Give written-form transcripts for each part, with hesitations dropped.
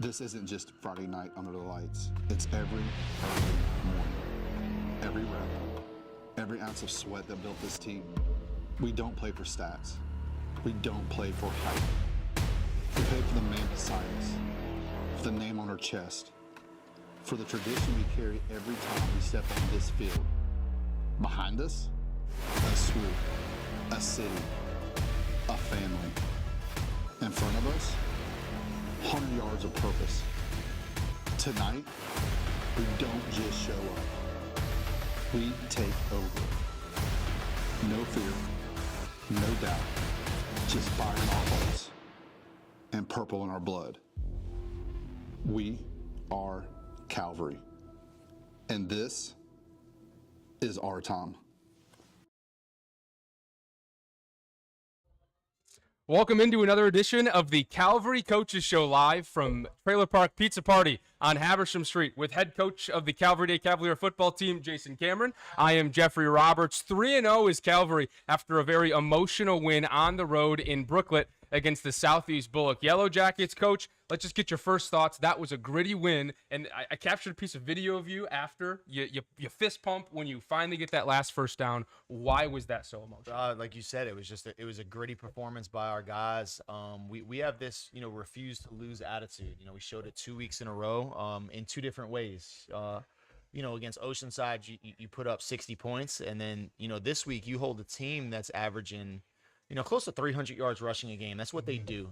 This isn't just Friday night under the lights. It's every early morning, every rep, every ounce of sweat that built this team. We don't play for stats. We don't play for hype. We play for the man beside us, for the name on our chest, for the tradition we carry every time we step on this field. Behind us, a school, a city, a family. In front of us, 100 yards of purpose. Tonight, we don't just show up. We take over. No fear, no doubt, just fire in our hearts and purple in our blood. We are Calvary, and this is our time. Welcome into another edition of the Calvary Coaches Show, live from Trailer Park Pizza Party on Haversham Street with head coach of the Calvary Day Cavalier football team, Jason Cameron. I am Jeffrey Roberts. 3-0 is Calvary after a very emotional win on the road in Brooklet against the Southeast Bulloch Yellow Jackets. Coach, let's just get your first thoughts. That was a gritty win, and I captured a piece of video of you after. You fist pump when you finally get that last first down. Why was that so emotional? Like you said, it was just it was a gritty performance by our guys. We have this refuse to lose attitude. We showed it 2 weeks in a row in two different ways. Against Oceanside, you put up 60 points, and then this week you hold a team that's averaging close to 300 yards rushing a game. That's what they do.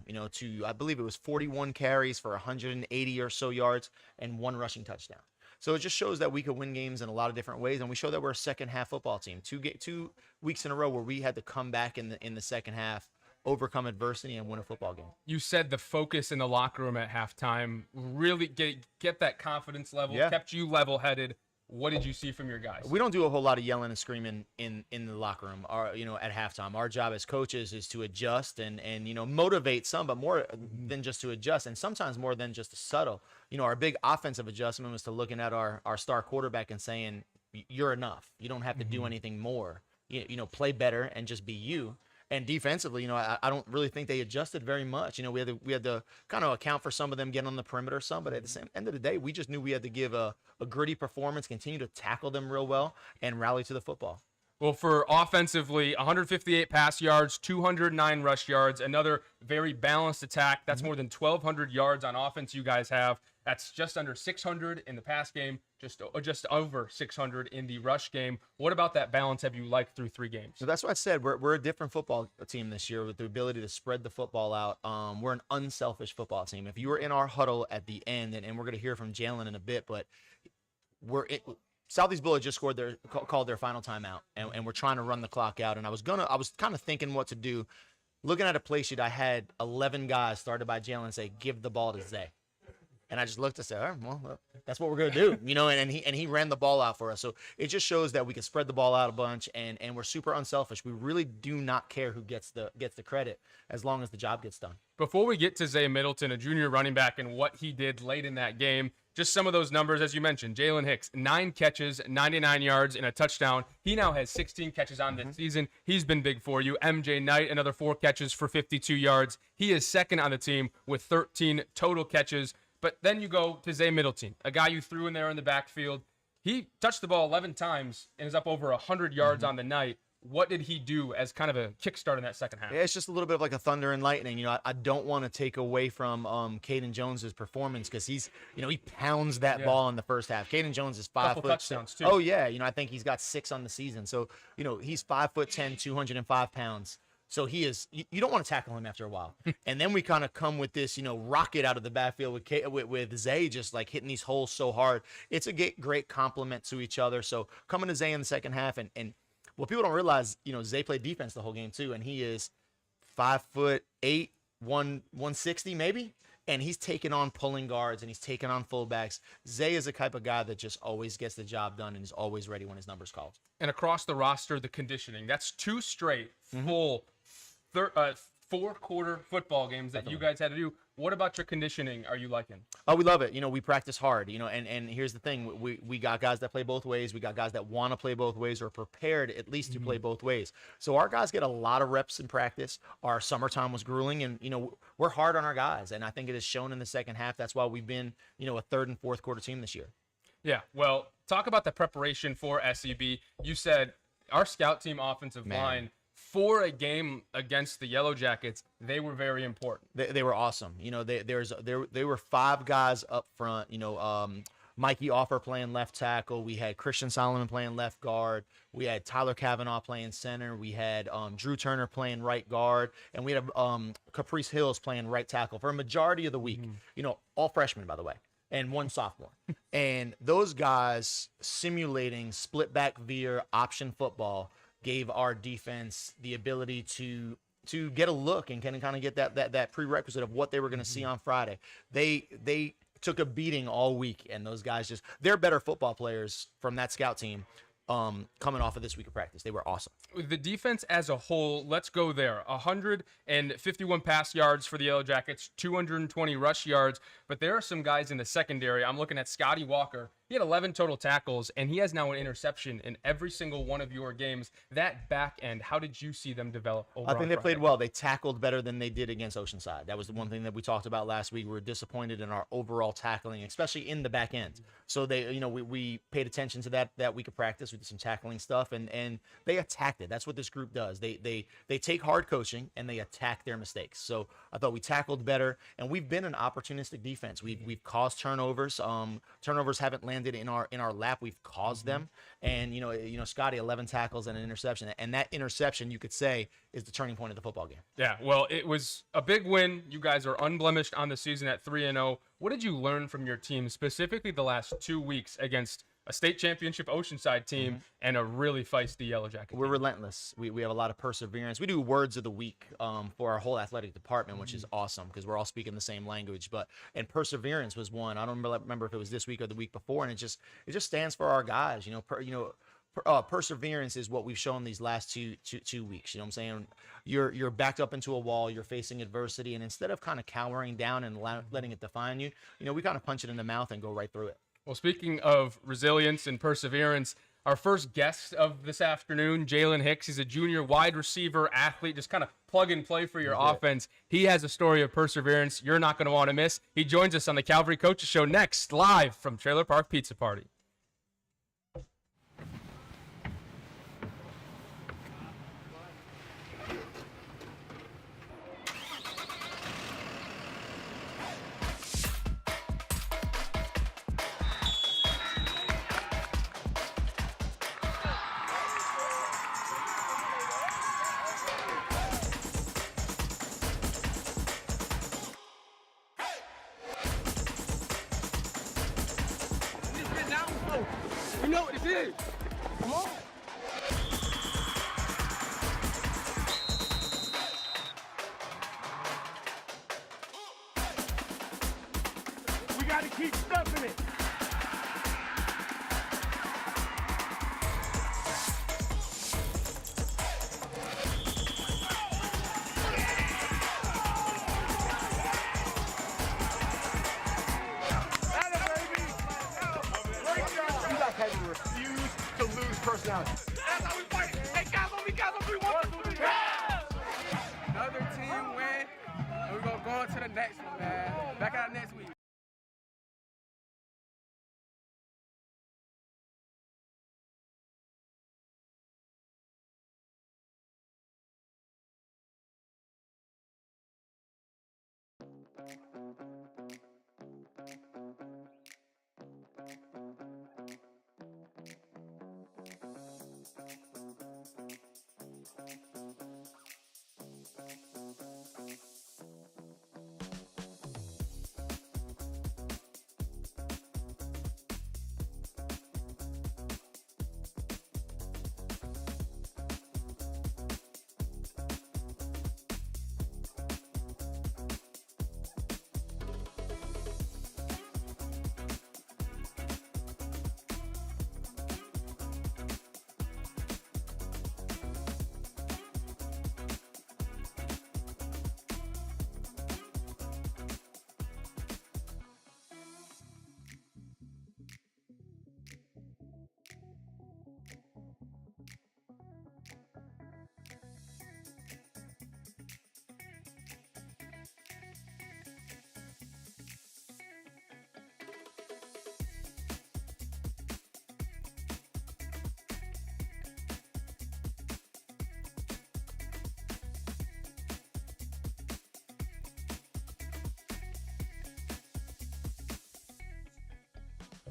I believe it was 41 carries for 180 or so yards and one rushing touchdown. So it just shows that we could win games in a lot of different ways, and we show that we're a second half football team. 2 weeks in a row where we had to come back in the second half, overcome adversity, and win a football game. You said the focus in the locker room at halftime really get that confidence level, kept you level-headed. What did you see from your guys? We don't do a whole lot of yelling and screaming in the locker room, at halftime. Our job as coaches is to adjust and motivate some, but more than just to adjust, and sometimes more than just to subtle. Our big offensive adjustment was to looking at our star quarterback and saying, "You're enough. You don't have to do anything more. Play better and just be you." And defensively, I don't really think they adjusted very much. We had to kind of account for some of them getting on the perimeter some, but at the same end of the day, we just knew we had to give a gritty performance, continue to tackle them real well, and rally to the football. Well, for offensively, 158 pass yards, 209 rush yards, another very balanced attack. That's more than 1,200 yards on offense you guys have. That's just under 600 in the pass game, just over 600 in the rush game. What about that balance have you liked through 3 games? So that's what I said. We're a different football team this year with the ability to spread the football out. We're an unselfish football team. If you were in our huddle at the end, and we're going to hear from Jalen in a bit, but Southeast Bulloch just called their final timeout, and we're trying to run the clock out. And I was kind of thinking what to do. Looking at a play sheet, I had 11 guys started by Jalen say, "Give the ball to Zay." And I just looked and said, all right, well, that's what we're going to do, and he ran the ball out for us. So it just shows that we can spread the ball out a bunch, and we're super unselfish. We really do not care who gets the credit as long as the job gets done. Before we get to Zay Middleton, a junior running back, and what he did late in that game, just some of those numbers, as you mentioned. Jalen Hicks, 9 catches, 99 yards, and a touchdown. He now has 16 catches on this season. He's been big for you. MJ Knight, another 4 catches for 52 yards. He is second on the team with 13 total catches. But then you go to Zay Middleton, a guy you threw in there in the backfield. He touched the ball 11 times and is up over 100 yards on the night. What did he do as kind of a kickstart in that second half? Yeah, it's just a little bit of like a thunder and lightning. I don't want to take away from Caden Jones's performance because he pounds that ball in the first half. Caden Jones is 5 foot. Touchdowns too. Oh yeah, I think he's got 6 on the season. So he's 5'10", 205 pounds. So he is. You don't want to tackle him after a while. And then we kind of come with this, rocket out of the backfield with Zay just like hitting these holes so hard. It's a great compliment to each other. So coming to Zay in the second half, and what people don't realize, Zay played defense the whole game too, and he is 5'8", 160 maybe, and he's taking on pulling guards and he's taking on fullbacks. Zay is the type of guy that just always gets the job done and is always ready when his number's called. And across the roster, the conditioning, that's 2 straight full 4-quarter football games that you guys had to do. What about your conditioning are you liking? Oh, we love it. We practice hard, and here's the thing. We got guys that play both ways. We got guys that want to play both ways or prepared at least to play both ways. So our guys get a lot of reps in practice. Our summertime was grueling, and, we're hard on our guys, and I think it is shown in the second half. That's why we've been, a third and fourth quarter team this year. Yeah, well, talk about the preparation for SEB. You said our scout team offensive line, for a game against the Yellow Jackets, they were very important. They were awesome. They were 5 guys up front. Mikey Offer playing left tackle. We had Christian Solomon playing left guard. We had Tyler Kavanaugh playing center. We had Drew Turner playing right guard. And we had Caprice Hills playing right tackle for a majority of the week. All freshmen, by the way, and 1 sophomore. And those guys simulating split back veer option football gave our defense the ability to get a look and kind of get that prerequisite of what they were going to see on Friday. They took a beating all week, and those guys they're better football players from that scout team coming off of this week of practice. They were awesome. The defense as a whole, let's go there. 151 pass yards for the Yellow Jackets, 220 rush yards. But there are some guys in the secondary. I'm looking at Scotty Walker. He had 11 total tackles, and he has now an interception in every single one of your games. That back end, how did you see them develop over I think on they Friday? played well. They tackled better than they did against Oceanside. That was the one thing that we talked about last week. We were disappointed in our overall tackling, especially in the back end. So we paid attention to that week of practice. We did some tackling stuff, and they attacked it. That's what this group does. They take hard coaching and they attack their mistakes. So I thought we tackled better, and we've been an opportunistic defense. We've caused turnovers. Turnovers haven't landed in our lap. We've caused them, and Scotty 11 tackles and an interception, and that interception you could say is the turning point of the football game. Yeah, well, it was a big win. You guys are unblemished on the season at 3-0. What did you learn from your team, specifically the last 2 weeks against a state championship Oceanside team and a really feisty Yellow Jacket We're team? relentless. We have a lot of perseverance. We do words of the week for our whole athletic department, which is awesome because we're all speaking the same language. And perseverance was one. I don't remember if it was this week or the week before, and it just stands for our guys. Perseverance is what we've shown these last two weeks. You know what I'm saying? You're backed up into a wall. You're facing adversity, and instead of kind of cowering down and letting it define you, we kind of punch it in the mouth and go right through it. Well, speaking of resilience and perseverance, our first guest of this afternoon, Jalen Hicks, he's a junior wide receiver athlete, just kind of plug and play for your offense. He has a story of perseverance you're not going to want to miss. He joins us on the Calvary Coaches Show next, live from Trailer Park Pizza Party. You know what this is. Come on. We got to keep stuffing it. Refuse to lose personality. That's how we fight. Hey, guys, we want to win. Another team win, and we're going to go on to the next one, man. Back out next week.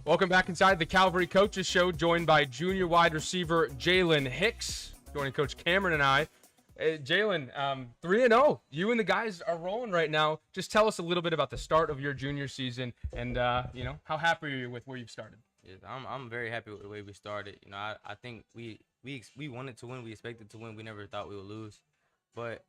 Welcome back inside the Calvary Coaches Show, joined by junior wide receiver Jalen Hicks, joining Coach Cameron and I. Jalen, 3-0. You and the guys are rolling right now. Just tell us a little bit about the start of your junior season and, how happy are you with where you've started? Yeah, I'm very happy with the way we started. I think we wanted to win. We expected to win. We never thought we would lose. But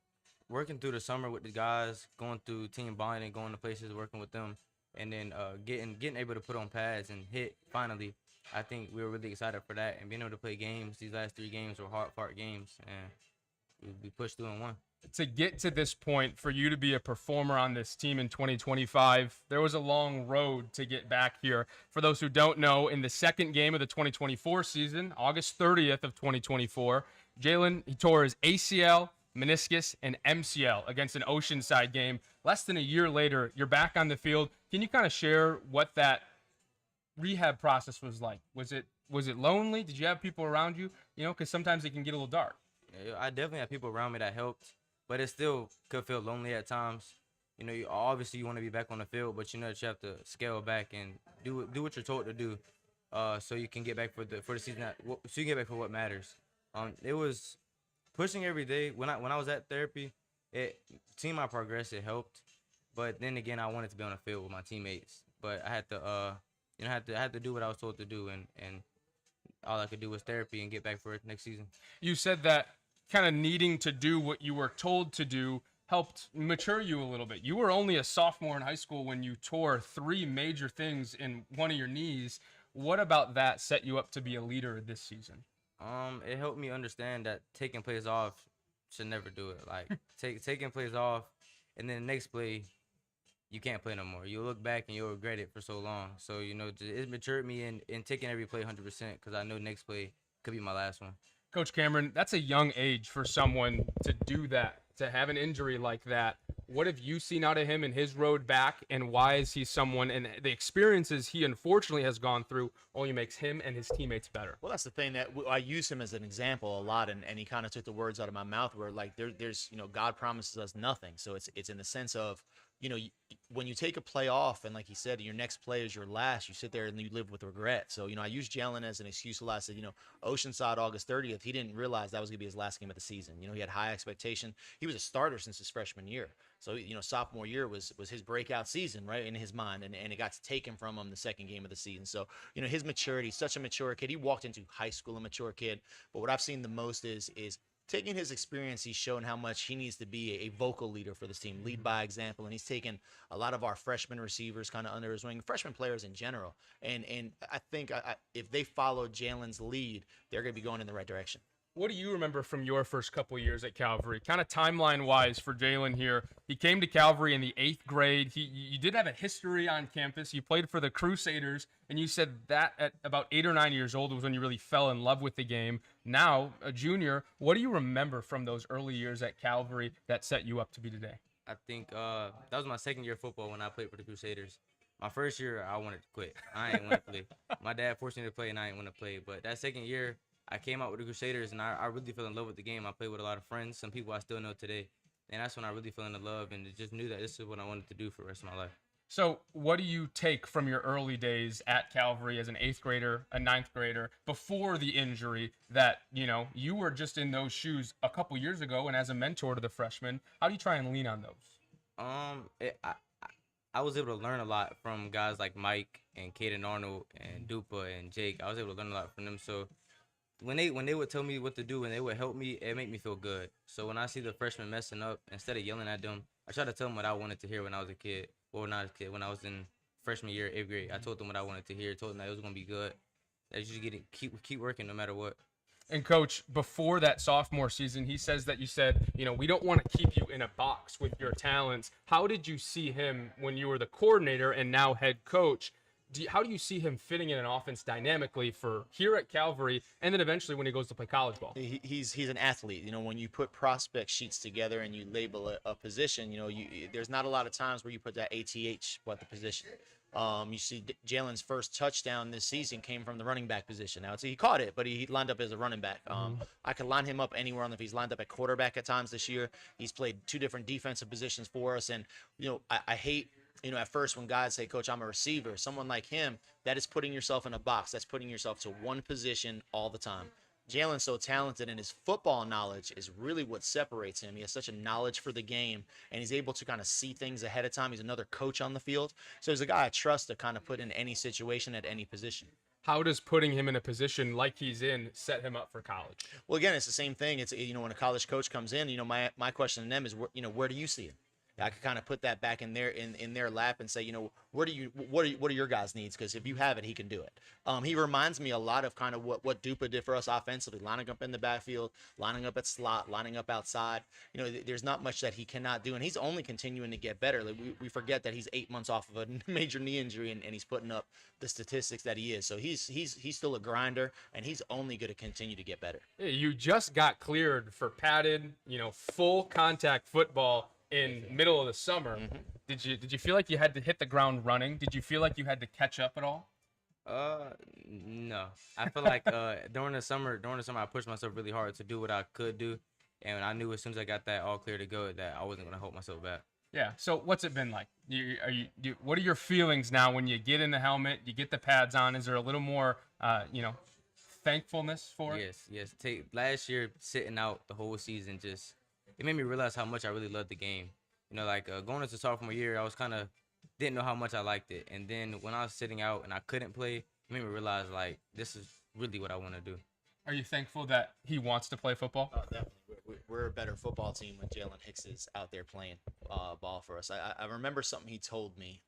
working through the summer with the guys, going through team bonding, going to places, working with them, and then getting able to put on pads and hit finally, I think we were really excited for that, and being able to play games. These last 3 games were hard-fought games, and we pushed through and won. To get to this point, for you to be a performer on this team in 2025, there was a long road to get back here. For those who don't know, in the second game of the 2024 season, August 30th of 2024, Jalen, he tore his ACL, meniscus, and MCL against an Oceanside game. Less than a year later, you're back on the field. Can you kind of share what that rehab process was like? Was it lonely? Did you have people around you? You know, because sometimes it can get a little dark. Yeah, I definitely had people around me that helped, but it still could feel lonely at times. You know, obviously you want to be back on the field, but you know that you have to scale back and do what you're told to do, so you can get back for the season. So you can get back for what matters. It was pushing every day. When I was at therapy, seeing my progress, it helped. But then again, I wanted to be on the field with my teammates. But I had to, I had to do what I was told to do, and all I could do was therapy and get back for it next season. You said that kind of needing to do what you were told to do helped mature you a little bit. You were only a sophomore in high school when you tore 3 major things in one of your knees. What about that set you up to be a leader this season? It helped me understand that taking plays off should never do it. Like taking plays off, and then the next play, you can't play no more. You'll look back and you'll regret it for so long. So you know, it matured me in taking every play 100% because I know next play could be my last one. Coach Cameron, that's a young age for someone to do that, to have an injury like that. What have you seen out of him in his road back, and why is he someone, and the experiences he unfortunately has gone through only makes him and his teammates better? Well, that's the thing that I use him as an example a lot, and he kind of took the words out of my mouth where, like, there's, you know, God promises us nothing. So it's in the sense of, you know, when you take a play off and like he said, your next play is your last, you sit there and you live with regret. So, you know, I use Jalen as an excuse a lot. I said, you know, Oceanside, August 30th, he didn't realize that was going to be his last game of the season. You know, he had high expectation. He was a starter since his freshman year. So, you know, sophomore year was his breakout season, right, in his mind, and it got taken from him the second game of the season. So, you know, his maturity, such a mature kid. He walked into high school a mature kid. But what I've seen the most is taking his experience, he's shown how much he needs to be a vocal leader for this team, lead by example, and he's taken a lot of our freshman receivers kind of under his wing, freshman players in general. And I think if they follow Jalen's lead, they're going to be going in the right direction. What do you remember from your first couple of years at Calvary? Kind of timeline-wise for Jalen here. He came to Calvary in the 8th grade. You did have a history on campus. You played for the Crusaders, and you said that at about 8 or 9 years old was when you really fell in love with the game. Now, a junior, what do you remember from those early years at Calvary that set you up to be today? I think that was my second year of football when I played for the Crusaders. My first year, I wanted to quit. I ain't want to play. My dad forced me to play, and I ain't want to play. But that second year, I came out with the Crusaders, and I really fell in love with the game. I played with a lot of friends, some people I still know today. And that's when I really fell in love and just knew that this is what I wanted to do for the rest of my life. So what do you take from your early days at Calvary as an 8th grader, a 9th grader, before the injury that, you know, you were just in those shoes a couple years ago, and as a mentor to the freshmen, how do you try and lean on those? I was able to learn a lot from guys like Mike and Caden Arnold and Dupa and Jake. I was able to learn a lot from them. So when they would tell me what to do and they would help me, it made me feel good. So when I see the freshmen messing up, instead of yelling at them, I try to tell them what I wanted to hear when I was a kid. Well, not a kid, when I was in freshman year, 8th grade. I told them what I wanted to hear. Told them that it was going to be good. That you just keep working no matter what. And Coach, before that sophomore season, he says that you said, you know, we don't want to keep you in a box with your talents. How did you see him when you were the coordinator and now head coach? How do you see him fitting in an offense dynamically for here at Calvary and then eventually when he goes to play college ball? He's an athlete. You know, when you put prospect sheets together and you label a position, you know, there's not a lot of times where you put that ATH what the position. You see Jalen's first touchdown this season came from the running back position. Now, he caught it, but he lined up as a running back. I could line him up anywhere on the field. He's lined up at quarterback at times this year. He's played 2 different defensive positions for us. And, you know, I hate, you know, at first when guys say, Coach, I'm a receiver, someone like him, that is putting yourself in a box. That's putting yourself to one position all the time. Jalen's so talented, and his football knowledge is really what separates him. He has such a knowledge for the game, and he's able to kind of see things ahead of time. He's another coach on the field. So he's a guy I trust to kind of put in any situation at any position. How does putting him in a position like he's in set him up for college? Well, again, it's the same thing. It's, you know, when a college coach comes in, you know, my question to them is, you know, where do you see him? I could kind of put that back in their lap and say, what are your guys' needs? Because if you have it, he can do it. He reminds me a lot of kind of what Dupa did for us offensively, lining up in the backfield, lining up at slot, lining up outside. There's not much that he cannot do, and he's only continuing to get better. Like we forget that he's 8 months off of a major knee injury, and he's putting up the statistics that he is. So he's still a grinder, and he's only going to continue to get better. Yeah, you just got cleared for padded, full contact football in middle of the summer. Mm-hmm. Did you feel like you had to hit the ground running? Did you feel like you had to catch up at all? No. I feel like during the summer I pushed myself really hard to do what I could do, and I knew as soon as I got that all clear to go that I wasn't gonna hold myself back. Yeah. So what's it been like? What are your feelings now when you get in the helmet, you get the pads on? Is there a little more, thankfulness for it? Yes. Last year sitting out the whole season, it made me realize how much I really loved the game. Going into sophomore year, I was didn't know how much I liked it, and then when I was sitting out and I couldn't play, it made me realize like this is really what I want to do. Are you thankful that he wants to play football? Oh, definitely. We're a better football team when Jalen Hicks is out there playing ball for us. I remember something he told me.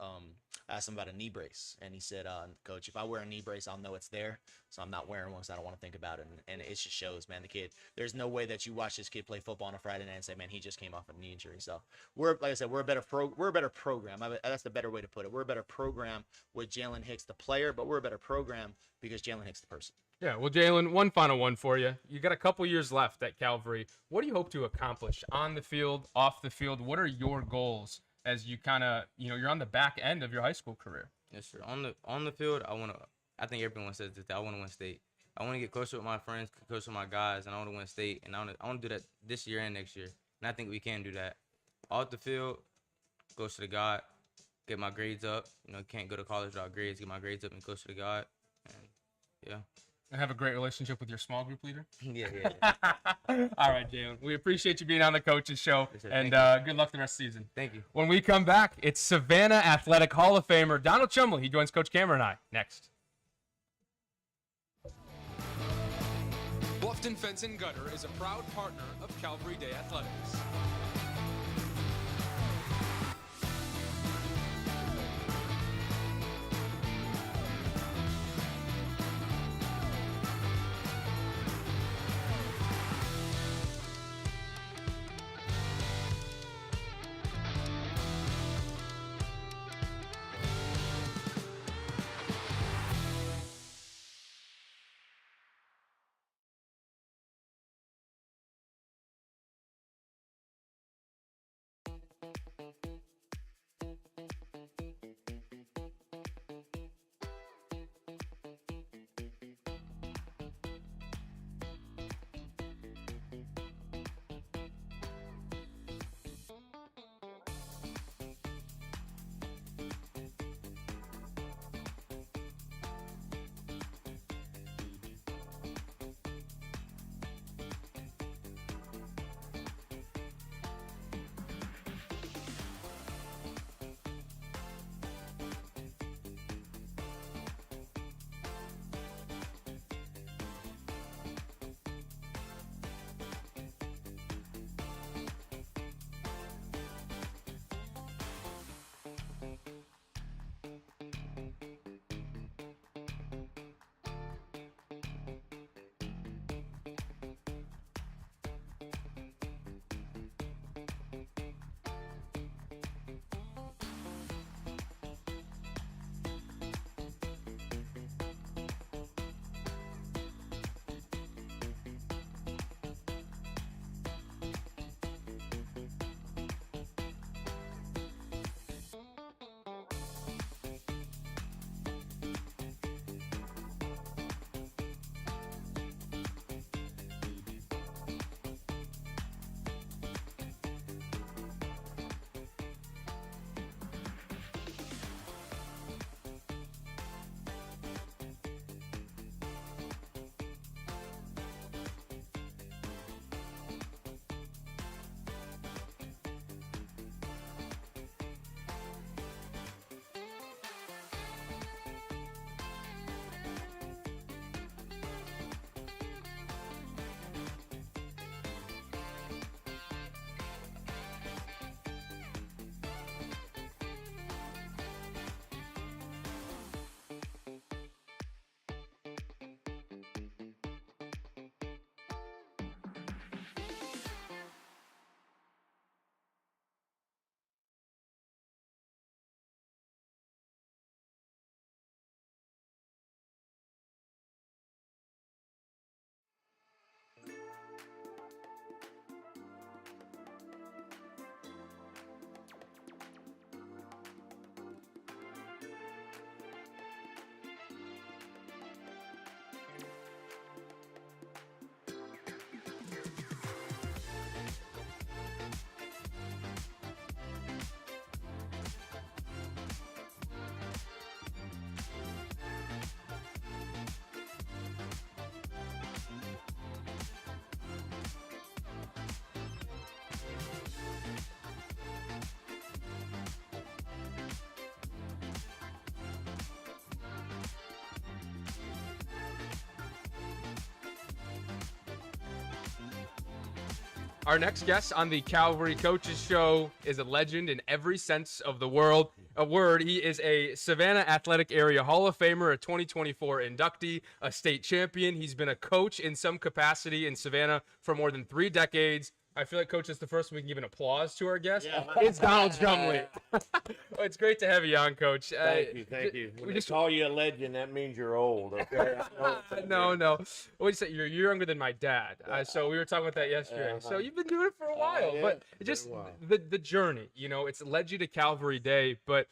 I asked him about a knee brace, and he said, Coach, if I wear a knee brace, I'll know it's there, so I'm not wearing one because I don't want to think about it. And it just shows, man, the kid. There's no way that you watch this kid play football on a Friday night and say, man, he just came off a knee injury. So like I said, we're a better program. That's the better way to put it. We're a better program with Jalen Hicks, the player, but we're a better program because Jalen Hicks, the person. Yeah, well, Jalen, one final one for you. You got a couple years left at Calvary. What do you hope to accomplish on the field, off the field? What are your goals as you you're on the back end of your high school career? Yes, sir. On the field, I think everyone says this. I want to win state. I want to get closer with my friends, closer with my guys, and I want to win state. And I want to do that this year and next year. And I think we can do that. Off the field, closer to God, get my grades up. Can't go to college without grades. Get my grades up and closer to God. And yeah. And have a great relationship with your small group leader? Yeah. All right, Jalen. We appreciate you being on the Coaches Show, Yes, sir. and good luck the rest of the season. Thank you. When we come back, it's Savannah Athletic Hall of Famer Donald Chumley. He joins Coach Cameron and I next. Bluffton Fence and Gutter is a proud partner of Calvary Day Athletics. Our next guest on the Calvary Coaches Show is a legend in every sense of the word. He is a Savannah Athletic Area Hall of Famer, a 2024 inductee, a state champion. He's been a coach in some capacity in Savannah for more than 3 decades. I feel like, Coach, it's the first we can give an applause to our guest. Yeah. It's Donald Chumley. It's great to have you on, Coach. Thank you. When they call you a legend, that means you're old, okay? No. What do you say? You're younger than my dad. So we were talking about that yesterday. So you've been doing it for a while. But just the journey, it's led you to Calvary Day. But,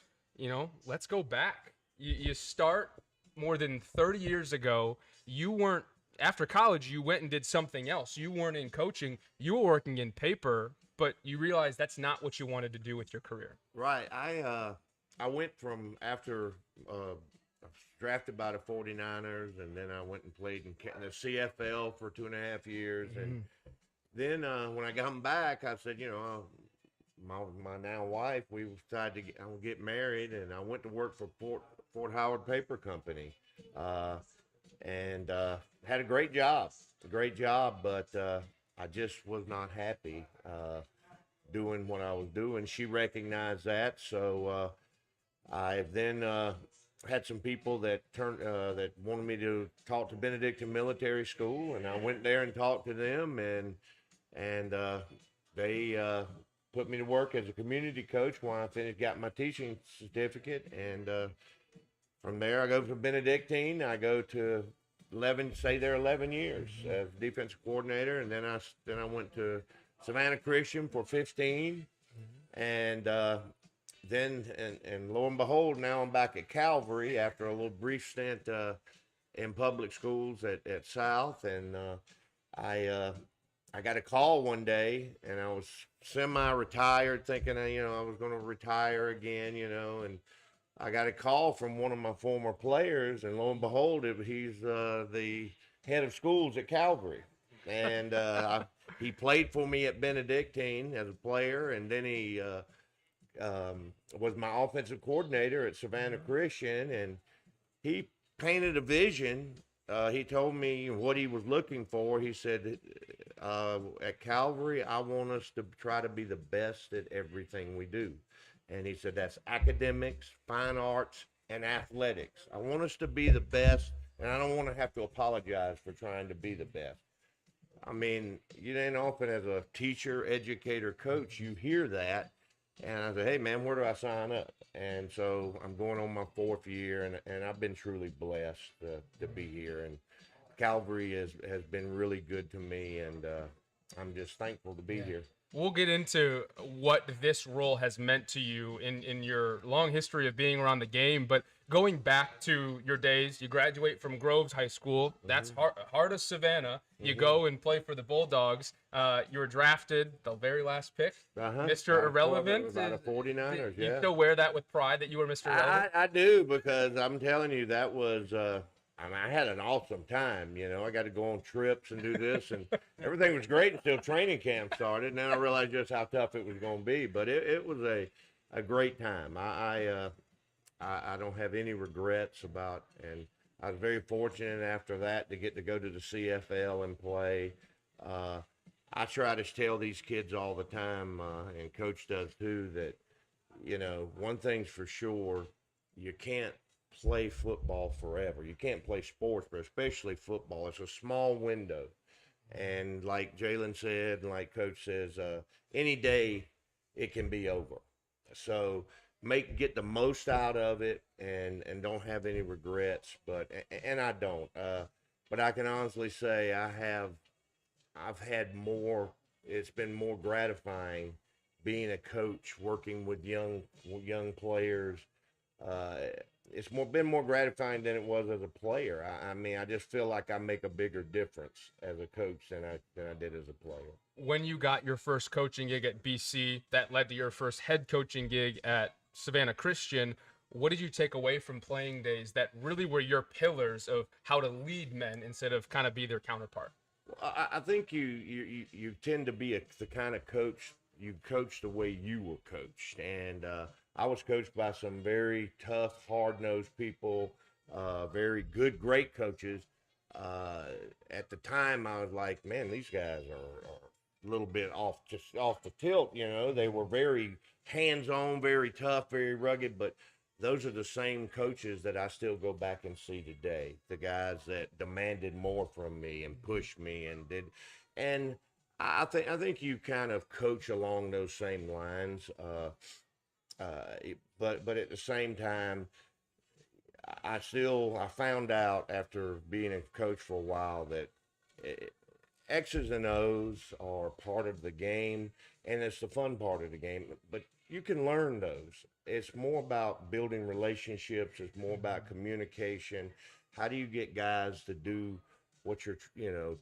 let's go back. You start more than 30 years ago. You weren't. After college, you went and did something else. You weren't in coaching. You were working in paper, but you realized that's not what you wanted to do with your career. Right. I went from after drafted by the 49ers, and then I went and played in the CFL for 2.5 years. And then when I got back, I said, my now wife, we decided to get married, and I went to work for Fort Howard Paper Company. And had a great job, but I just was not happy doing what I was doing. She recognized that, so I then had some people that wanted me to talk to Benedictine Military School, and I went there and talked to them, and they put me to work as a community coach when I got my teaching certificate, and from there I go to Benedictine. I go to 11 years as defensive coordinator, and then I went to Savannah Christian for 15, and then lo and behold, now I'm back at Calvary after a little brief stint in public schools at South, and I got a call one day, and I was semi-retired, thinking I was going to retire again, and I got a call from one of my former players, and lo and behold, he's the head of schools at Calvary. And he played for me at Benedictine as a player, and then he was my offensive coordinator at Savannah Christian, and he painted a vision. He told me what he was looking for. He said, at Calvary, I want us to try to be the best at everything we do. And he said, that's academics, fine arts, and athletics. I want us to be the best, and I don't want to have to apologize for trying to be the best. I mean, you ain't often as a teacher, educator, coach, you hear that. And I said, hey, man, where do I sign up? And so I'm going on my 4th year, and I've been truly blessed to be here. And Calvary has been really good to me, and I'm just thankful to be here. We'll get into what this role has meant to you in your long history of being around the game, but going back to your days, you graduate from Groves High School. That's heart of Savannah. You go and play for the Bulldogs. You were drafted the very last pick, Mr. Irrelevant. By the 49ers, You still wear that with pride that you were Mr. Irrelevant? I do, because I'm telling you, that was I had an awesome time. I got to go on trips and do this, and everything was great until training camp started, and then I realized just how tough it was going to be. But it was a great time. I don't have any regrets about, and I was very fortunate after that to get to go to the CFL and play. I try to tell these kids all the time, and Coach does too, that, one thing's for sure, you can't play football forever. You can't play sports, but especially football. It's a small window. And like Jalen said, and like Coach says, any day it can be over. So get the most out of it, and don't have any regrets. And I don't. But I can honestly say I've had more. It's been more gratifying being a coach, working with young players. It's been more gratifying than it was as a player. I mean, I just feel like I make a bigger difference as a coach than I did as a player. When you got your first coaching gig at BC, that led to your first head coaching gig at Savannah Christian. What did you take away from playing days that really were your pillars of how to lead men instead of kind of be their counterpart? Well, I think you tend to be the kind of coach, you coach the way you were coached. And I was coached by some very tough, hard-nosed people, very good, great coaches. At the time, I was like, man, these guys are a little bit off the tilt. You know, they were very hands-on, very tough, very rugged, but those are the same coaches that I still go back and see today. The guys that demanded more from me and pushed me and did, and I think you kind of coach along those same lines. But at the same time, I found out after being a coach for a while that X's and O's are part of the game, and it's the fun part of the game. But you can learn those. It's more about building relationships. It's more about communication. How do you get guys to do what you're,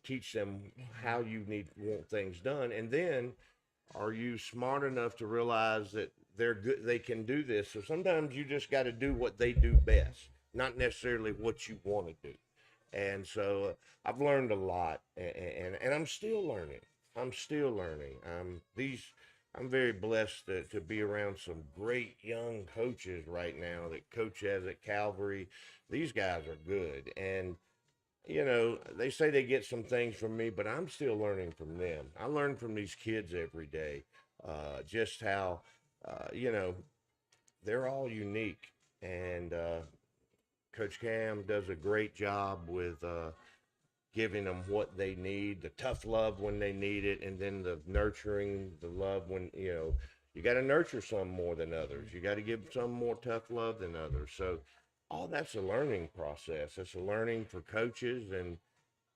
teach them how you want things done, and then are you smart enough to realize that they're good, they can do this? So sometimes you just got to do what they do best, not necessarily what you want to do. And so I've learned a lot, and I'm still learning. I'm very blessed to be around some great young coaches right now that coach as at Calvary. These guys are good, and they say they get some things from me, but I'm still learning from them. I learn from these kids every day, just how, they're all unique. And Coach Cam does a great job with giving them what they need, the tough love when they need it, and then the nurturing, the love when, you got to nurture some more than others. You got to give some more tough love than others. So all that's a learning process. It's a learning for coaches, and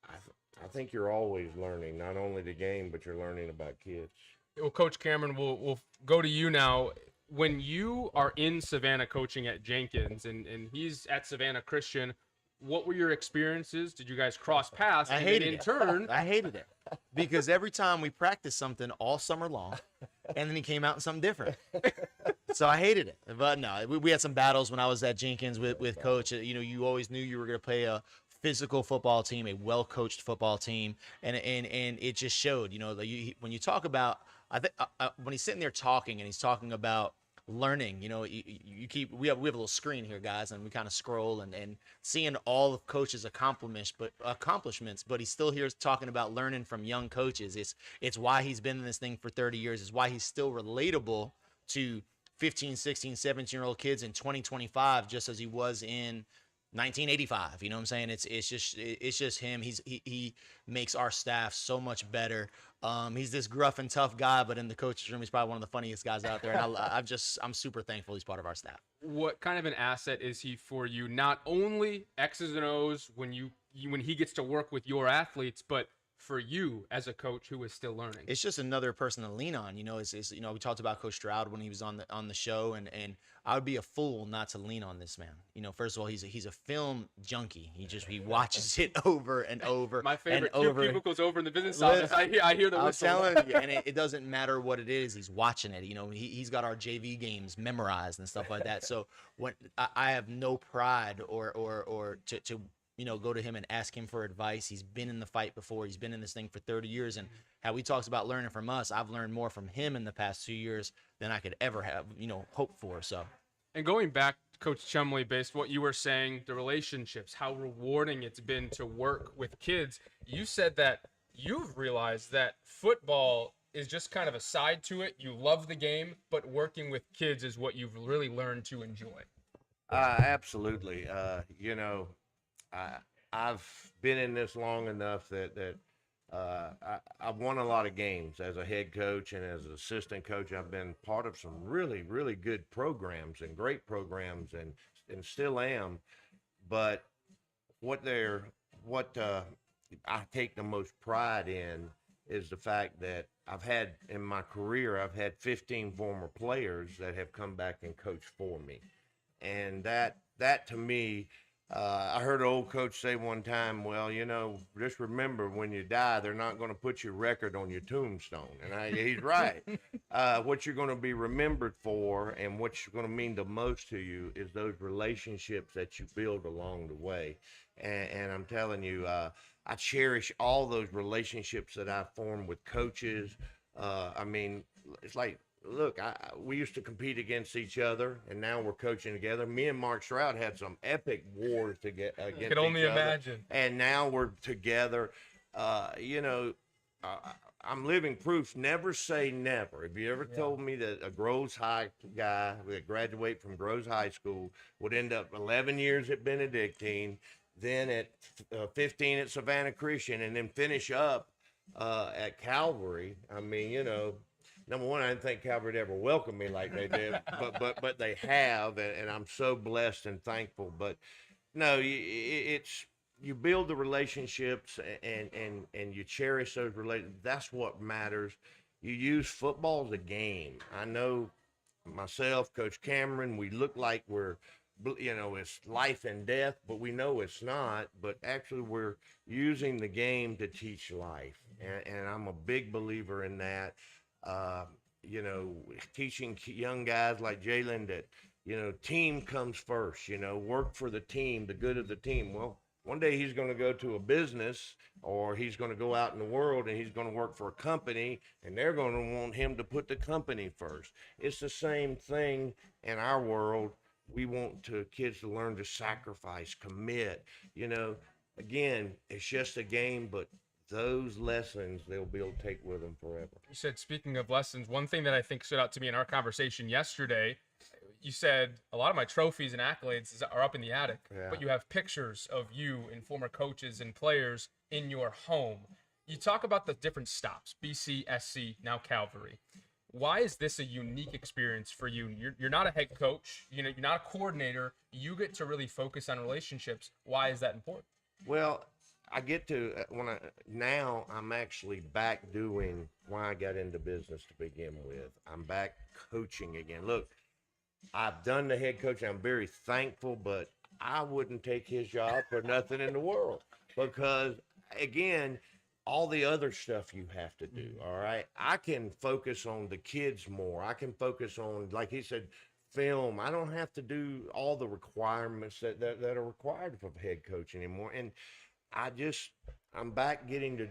I think you're always learning, not only the game, but you're learning about kids. Well, Coach Cameron, we'll go to you now. When you are in Savannah coaching at Jenkins and he's at Savannah Christian, what were your experiences? Did you guys cross paths? I hated it because every time we practiced something all summer long, and then he came out in something different. So I hated it. But no, we had some battles when I was at Jenkins with Coach. You always knew you were going to play a physical football team, a well-coached football team, and it just showed. When you talk about, I think when he's sitting there talking and he's talking about learning, we have a little screen here, guys, and we kind of scroll and seeing all of Coach's accomplishments, but he's still here talking about learning from young coaches. It's why he's been in this thing for 30 years. It's why he's still relatable to 15, 16, 17-year-old kids in 2025, just as he was in 1985. You know what I'm saying? It's just him. He makes our staff so much better. He's this gruff and tough guy, but in the coach's room, he's probably one of the funniest guys out there. And I'm super thankful he's part of our staff. What kind of an asset is he for you? Not only X's and O's when he gets to work with your athletes, but for you as a coach who is still learning. It's just another person to lean on. We talked about Coach Stroud when he was on the show, and I would be a fool not to lean on this man. First of all, he's a film junkie. He watches it over and over. My favorite, and over. 2 cubicles over in the business office. I hear the whistle. I'm telling you, and it doesn't matter what it is. He's watching it. He's got our JV games memorized and stuff like that. So when I have no pride or to go to him and ask him for advice. He's been in the fight before. He's been in this thing for 30 years. And how he talks about learning from us, I've learned more from him in the past 2 years than I could ever have, hoped for. So, and going back, Coach Chumley, based what you were saying, the relationships, how rewarding it's been to work with kids. You said that you've realized that football is just kind of a side to it. You love the game, but working with kids is what you've really learned to enjoy. Absolutely. I've been in this long enough that I've won a lot of games as a head coach, and as an assistant coach, I've been part of some really, really good programs and great programs, and still am. But what I take the most pride in is the fact that in my career, I've had 15 former players that have come back and coached for me. And that to me, I heard an old coach say one time, well, just remember, when you die, they're not going to put your record on your tombstone. And he's right. What you're going to be remembered for and what's going to mean the most to you is those relationships that you build along the way. And I'm telling you, I cherish all those relationships that I've formed with coaches. It's like, look, we used to compete against each other, and now we're coaching together. Me and Mark Stroud had some epic wars against each other. I could only imagine. And now we're together. I'm living proof. Never say never. If you ever told me that a Groves High guy that graduate from Groves High School would end up 11 years at Benedictine, then at 15 at Savannah Christian, and then finish up at Calvary, I mean, you know, number one, I didn't think Calvary would ever welcome me like they did, but they have, and I'm so blessed and thankful. But no, it's you build the relationships and you cherish those relationships. That's what matters. You use football as a game. I know myself, Coach Cameron, we look like we're, you know, it's life and death, but we know it's not. But actually, we're using the game to teach life, and I'm a big believer in that. You know, teaching young guys like Jalen that, you know, team comes first. You know, work for the team, the good of the team. Well, one day he's going to go to a business, or he's going to go out in the world and he's going to work for a company, and they're going to want him to put the company first. It's the same thing in our world. We want kids to learn to sacrifice, commit. You know, again, it's just a game, but those lessons they'll be able to take with them forever. You said, speaking of lessons, one thing that I think stood out to me in our conversation yesterday, you said a lot of my trophies and accolades are up in the attic, but you have pictures of you and former coaches and players in your home. You talk about the different stops, BC, SC, now Calvary. Why is this a unique experience for you? You're not a head coach, you know, you're not a coordinator. You get to really focus on relationships. Why is that important? Well, I get to now I'm actually back doing why I got into business to begin with. I'm back coaching again. Look, I've done the head coach. I'm very thankful, but I wouldn't take his job for nothing in the world, because again, all the other stuff you have to do. All right. I can focus on the kids more. I can focus on, like he said, film. I don't have to do all the requirements that are required for head coach anymore. And I'm back getting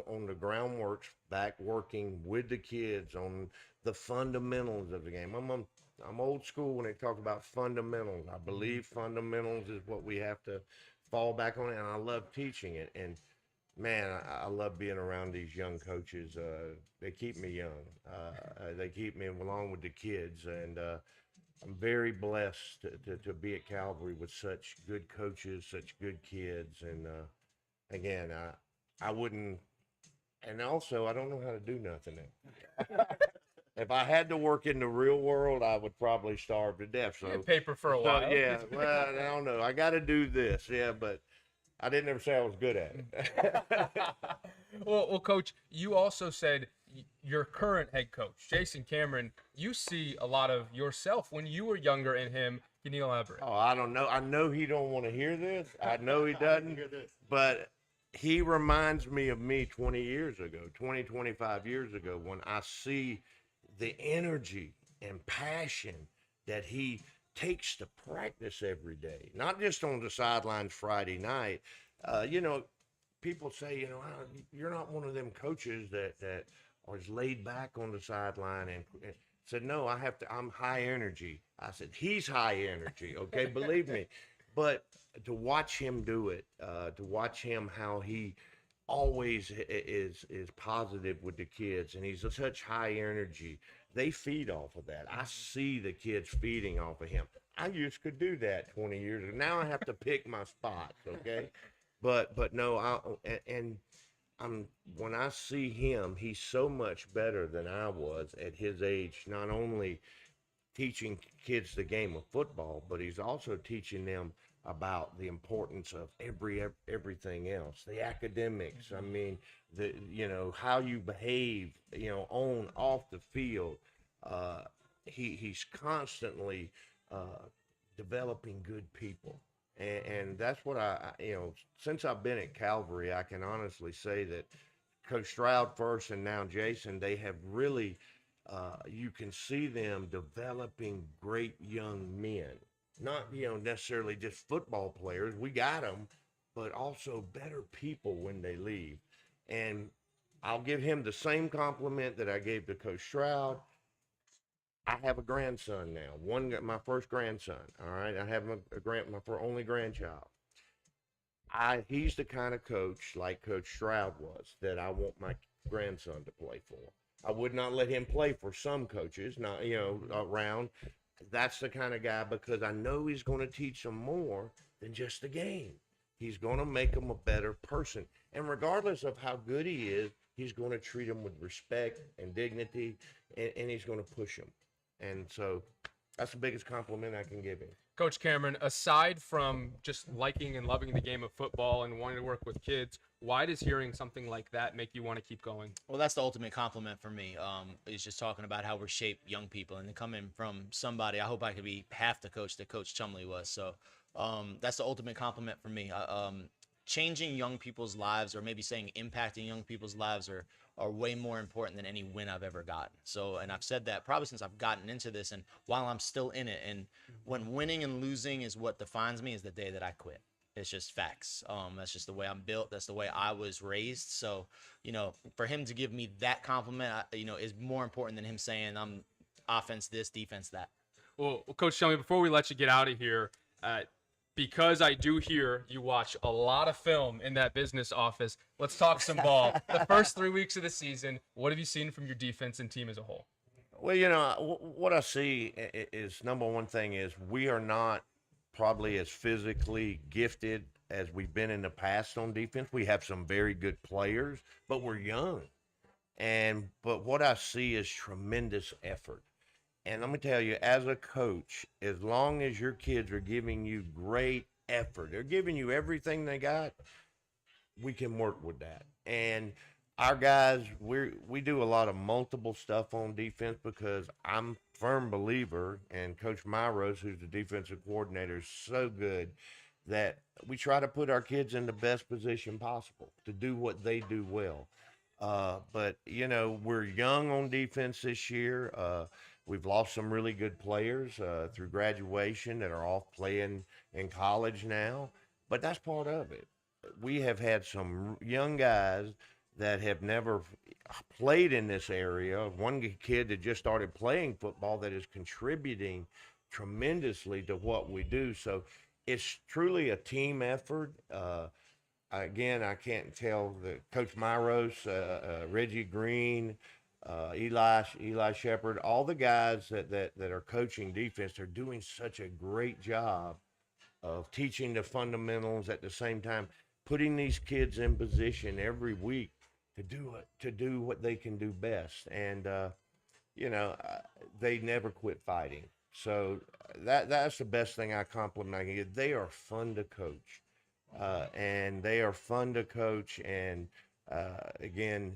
on the groundworks, back working with the kids on the fundamentals of the game. I'm old school when they talk about fundamentals. I believe fundamentals is what we have to fall back on, and I love teaching it. And man, I love being around these young coaches. They keep me young. They keep me along with the kids, and I'm very blessed to be at Calvary with such good coaches, such good kids. And again, I wouldn't, and also I don't know how to do nothing else. If I had to work in the real world, I would probably starve to death. So paper for a while. Yeah, well, I don't know. I got to do this. Yeah, but I didn't ever say I was good at it. Well, Coach, you also said your current head coach, Jason Cameron, you see a lot of yourself when you were younger in him. Can you elaborate? Oh, I don't know. I know he don't want to hear this. I know he doesn't. But he reminds me of me 20 years ago, 25 years ago, when I see the energy and passion that he takes to practice every day, not just on the sidelines Friday night. You know, people say, you know, you're not one of them coaches that are laid back on the sideline, and said, no, I'm high energy. I said, he's high energy. Okay. Believe me. But to watch him do it, to watch him, how he always is positive with the kids, and he's such high energy. They feed off of that. I see the kids feeding off of him. I used to do that 20 years ago. Now I have to pick my spots, okay? But no, when I see him, he's so much better than I was at his age, not only teaching kids the game of football, but he's also teaching them about the importance of everything else, the academics. I mean, how you behave, on, off the field. He's constantly developing good people. And that's what since I've been at Calvary, I can honestly say that Coach Stroud first and now Jason, they have really, you can see them developing great young men. Not, necessarily just football players. We got them, but also better people when they leave. And I'll give him the same compliment that I gave to Coach Stroud. I have a grandson now, my first grandson. All right, I have my only grandchild. He's the kind of coach, like Coach Stroud was, that I want grandson to play for. I would not let him play for some coaches, not, around. That's the kind of guy, because I know he's going to teach them more than just the game. He's going to make them a better person. And regardless of how good he is, he's going to treat them with respect and dignity, and he's going to push them. And so that's the biggest compliment I can give him. Coach Cameron, aside from just liking and loving the game of football and wanting to work with kids, why does hearing something like that make you want to keep going? Well, that's the ultimate compliment for me. Is just talking about how we're shaped young people, and coming from somebody, I hope I could be half the coach that Coach Chumley was. So that's the ultimate compliment for me. Changing young people's lives, or maybe saying impacting young people's lives, are way more important than any win I've ever gotten. So, and I've said that probably since I've gotten into this, and while I'm still in it. And when winning and losing is what defines me, is the day that I quit. It's just facts. That's just the way I'm built. That's the way I was raised. So, for him to give me that compliment, is more important than him saying I'm offense this, defense that. Well, Coach Chumley, before we let you get out of here, because I do hear you watch a lot of film in that business office, let's talk some ball. The first 3 weeks of the season, what have you seen from your defense and team as a whole? Well, what I see is, number one thing is, we are not probably as physically gifted as we've been in the past on defense. We have some very good players, but we're young. But what I see is tremendous effort. And let me tell you, as a coach, as long as your kids are giving you great effort, they're giving you everything they got, we can work with that. And our guys, we do a lot of multiple stuff on defense, because I'm a firm believer, and Coach Myros, who's the defensive coordinator, is so good, that we try to put our kids in the best position possible to do what they do well. But, we're young on defense this year. We've lost some really good players through graduation that are off playing in college now, but that's part of it. We have had some young guys that have never played in this area. One kid that just started playing football that is contributing tremendously to what we do. So it's truly a team effort. Again, I can't tell Coach Myros, Reggie Green, Eli Shepard, all the guys that are coaching defense, they're doing such a great job of teaching the fundamentals, at the same time putting these kids in position every week to do what they can do best. And they never quit fighting. So that's the best thing I compliment I can get. They are fun to coach, and again,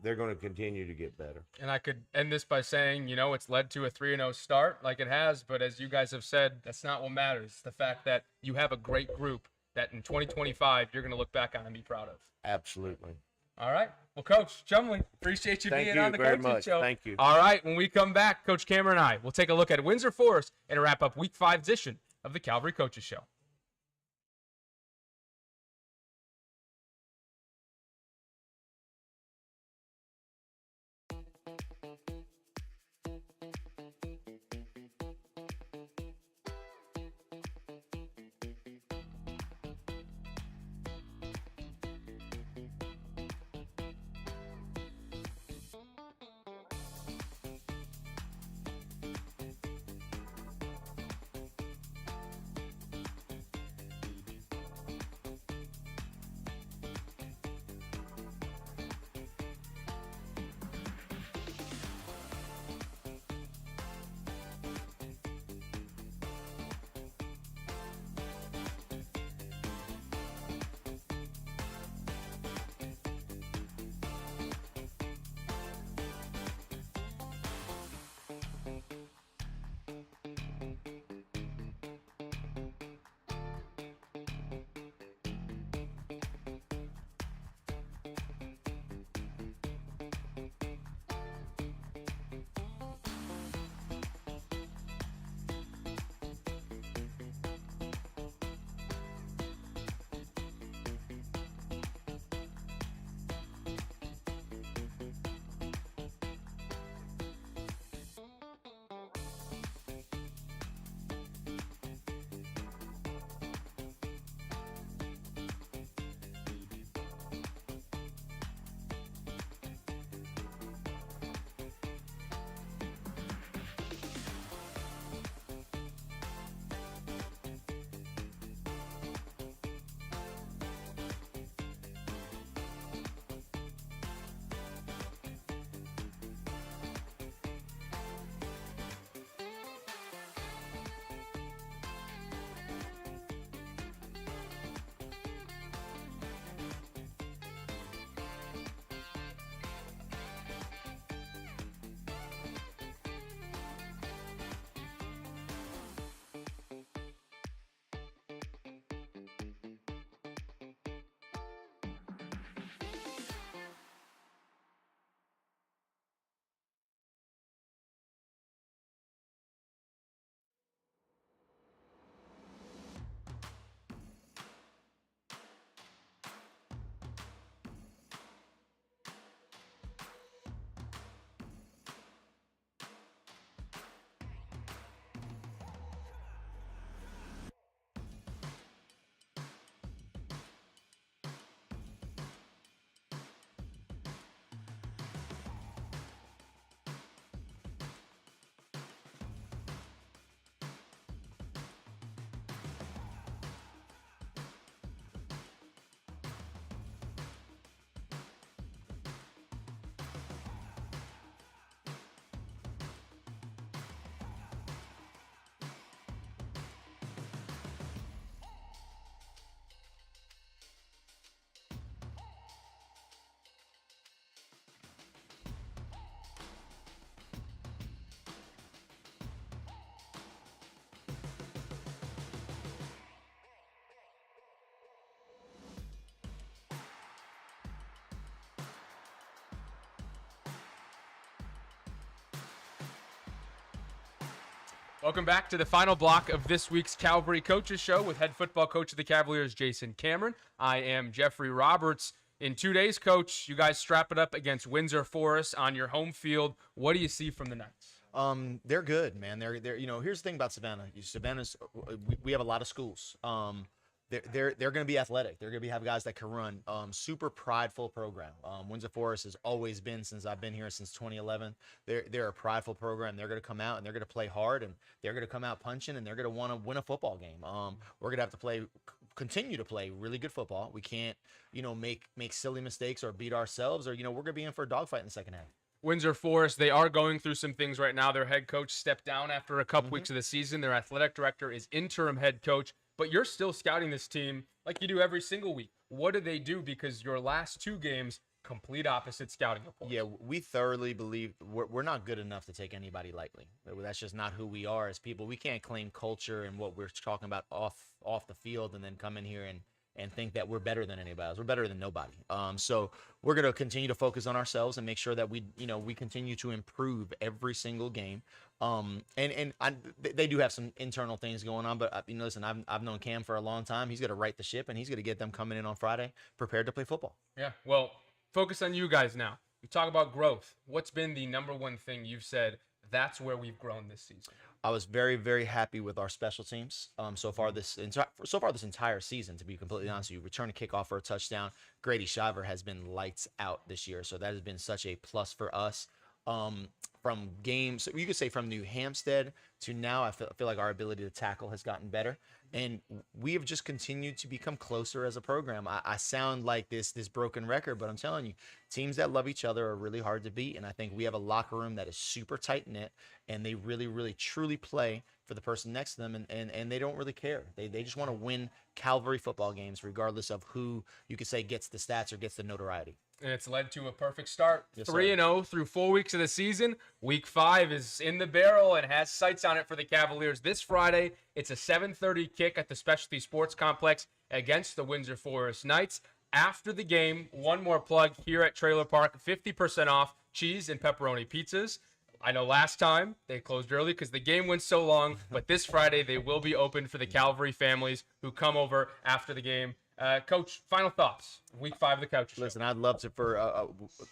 they're going to continue to get better. And I could end this by saying, it's led to a 3-0 start like it has, but as you guys have said, that's not what matters. It's the fact that you have a great group that in 2025 you're going to look back on and be proud of. Absolutely. All right. Well, Coach Chumley, appreciate you being on the Coaching Show. Thank you. All right. When we come back, Coach Cameron and I will take a look at Windsor Forest and wrap up Week 5 edition of the Calvary Coaches Show. Welcome back to the final block of this week's Calvary Coaches Show with head football coach of the Cavaliers, Jason Cameron. I am Jeffrey Roberts. In 2 days, Coach, you guys strap it up against Windsor Forest on your home field. What do you see from the Knights? They're good, man. They're here's the thing about Savannah. We have a lot of schools. They're going to be athletic. They're going to have guys that can run. Super prideful program. Windsor Forest has always been, since I've been here since 2011. They're a prideful program. They're going to come out and they're going to play hard, and they're going to come out punching, and they're going to want to win a football game. We're going to have to continue to play really good football. We can't, make silly mistakes or beat ourselves, or we're going to be in for a dogfight in the second half. Windsor Forest, they are going through some things right now. Their head coach stepped down after a couple weeks of the season. Their athletic director is interim head coach. But you're still scouting this team like you do every single week. What do they do? Because your last 2 games, complete opposite scouting reports. Yeah, we thoroughly believe we're not good enough to take anybody lightly. That's just not who we are as people. We can't claim culture and what we're talking about off the field and then come in here and think that we're better than anybody else. We're better than nobody. So we're going to continue to focus on ourselves and make sure that we continue to improve every single game. They do have some internal things going on, but listen, I've known Cam for a long time. He's going to right the ship, and he's going to get them coming in on Friday prepared to play football. Yeah, well, focus on you guys now. You talk about growth. What's been the number one thing you've said, that's where we've grown this season? I was very, very happy with our special teams so far this entire season, to be completely honest with you. Return a kickoff for a touchdown. Grady Shiver has been lights out this year, so that has been such a plus for us. From games, you could say from New Hampstead to now, I feel like our ability to tackle has gotten better, and we have just continued to become closer as a program. I sound like this broken record, but I'm telling you, teams that love each other are really hard to beat, and I think we have a locker room that is super tight knit, and they really, really, truly play for the person next to them, and they don't really care. They just want to win Calvary football games, regardless of who you could say gets the stats or gets the notoriety. And it's led to a perfect start. Yes, 3-0 through 4 weeks of the season. Week 5 is in the barrel and has sights on it for the Cavaliers. This Friday, it's a 7:30 kick at the Specialty Sports Complex against the Windsor Forest Knights. After the game, one more plug here at Trailer Park, 50% off cheese and pepperoni pizzas. I know last time they closed early because the game went so long, but this Friday they will be open for the Calvary families who come over after the game. Coach, final thoughts. Week 5 of the Coaches Show. Listen, I'd love to.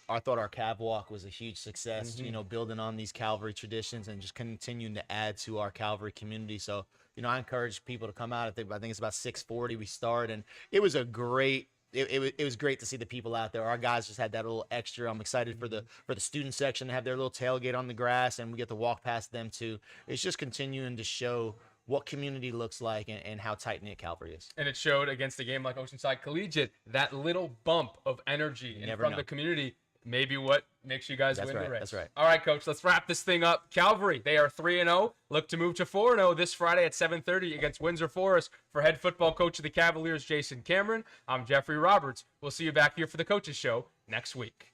I thought our Cav Walk was a huge success. Building on these Calvary traditions and just continuing to add to our Calvary community. So, I encourage people to come out. I think it's about 6:40 we start, and it was a great. It was great to see the people out there. Our guys just had that little extra. I'm excited for the student section to have their little tailgate on the grass, and we get to walk past them too. It's just continuing to show what community looks like and how tight-knit Calvary is. And it showed against a game like Oceanside Collegiate, that little bump of energy from the community, maybe what makes you guys win the race. That's right. All right, Coach, let's wrap this thing up. Calvary, they are 3-0. Look to move to 4-0 this Friday at 7:30 against Windsor Forest. For head football coach of the Cavaliers, Jason Cameron, I'm Jeffrey Roberts. We'll see you back here for the Coaches Show next week.